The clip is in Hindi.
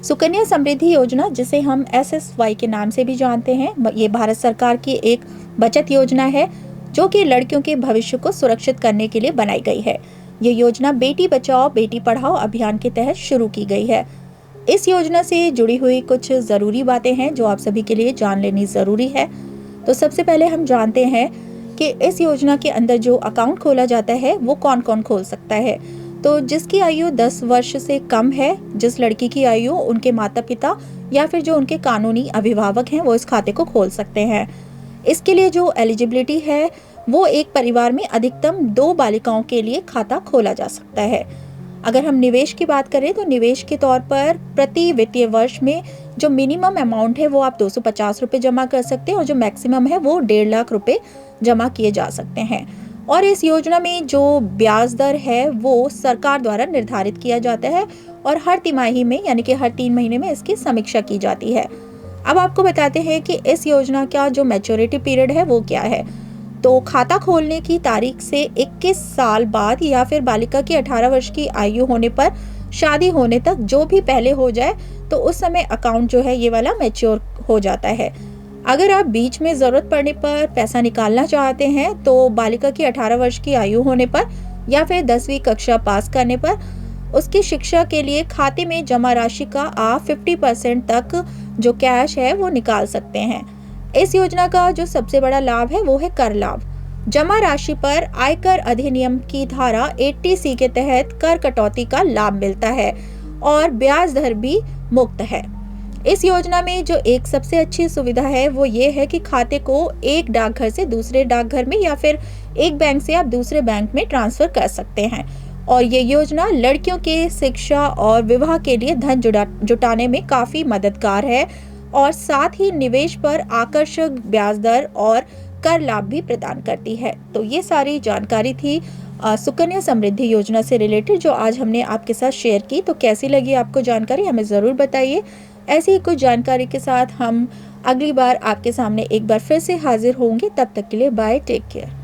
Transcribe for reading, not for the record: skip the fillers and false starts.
सुकन्या समृद्धि योजना, जिसे हम SSY के नाम से भी जानते हैं, ये भारत सरकार की एक बचत योजना है जो कि लड़कियों के भविष्य को सुरक्षित करने के लिए बनाई गई है। ये योजना बेटी बचाओ बेटी पढ़ाओ अभियान के तहत शुरू की गई है। इस योजना से जुड़ी हुई कुछ ज़रूरी बातें हैं जो आप सभी के लिए जान लेनी ज़रूरी है। तो सबसे पहले हम जानते हैं कि इस योजना के अंदर जो अकाउंट खोला जाता है वो कौन कौन खोल सकता है। तो जिसकी आयु 10 वर्ष से कम है, जिस लड़की की आयु, उनके माता पिता या फिर जो उनके कानूनी अभिभावक हैं वो इस खाते को खोल सकते हैं। इसके लिए जो एलिजिबिलिटी है वो एक परिवार में अधिकतम 2 बालिकाओं के लिए खाता खोला जा सकता है। अगर हम निवेश की बात करें तो निवेश के तौर पर प्रति वित्तीय वर्ष में जो मिनिमम अमाउंट है वो आप 250 रुपये जमा कर सकते हैं और जो मैक्सिमम है वो 1.5 लाख रुपए जमा किए जा सकते हैं। और इस योजना में जो ब्याज दर है वो सरकार द्वारा निर्धारित किया जाता है और हर तिमाही में यानी कि हर 3 महीने में इसकी समीक्षा की जाती है। अब आपको बताते हैं कि इस योजना का जो मैच्योरिटी पीरियड है वो क्या है। तो खाता खोलने की तारीख से 21 साल बाद या फिर बालिका की 18 वर्ष की आयु होने पर शादी होने तक जो भी पहले हो जाए तो उस समय अकाउंट जो है ये वाला मैच्योर हो जाता है। अगर आप बीच में ज़रूरत पड़ने पर पैसा निकालना चाहते हैं तो बालिका की 18 वर्ष की आयु होने पर या फिर 10वीं कक्षा पास करने पर उसकी शिक्षा के लिए खाते में जमा राशि का आप 50% तक जो कैश है वो निकाल सकते हैं। इस योजना का जो सबसे बड़ा लाभ है वो है कर लाभ। जमा राशि पर आयकर अधिनियम की धारा 80C के तहत कर कटौती का लाभ मिलता है और ब्याज दर भी मुक्त है। इस योजना में जो एक सबसे अच्छी सुविधा है वो ये है कि खाते को एक डाकघर से दूसरे डाकघर में या फिर एक बैंक से आप दूसरे बैंक में ट्रांसफर कर सकते हैं। और ये योजना लड़कियों के शिक्षा और विवाह के लिए धन जुटाने में काफ़ी मददगार है और साथ ही निवेश पर आकर्षक ब्याज दर और कर लाभ भी प्रदान करती है। तो ये सारी जानकारी थी सुकन्या समृद्धि योजना से रिलेटेड जो आज हमने आपके साथ शेयर की। तो कैसी लगी आपको जानकारी हमें ज़रूर बताइए। ऐसी ही कुछ जानकारी के साथ हम अगली बार आपके सामने एक बार फिर से हाजिर होंगे। तब तक के लिए बाय, टेक केयर।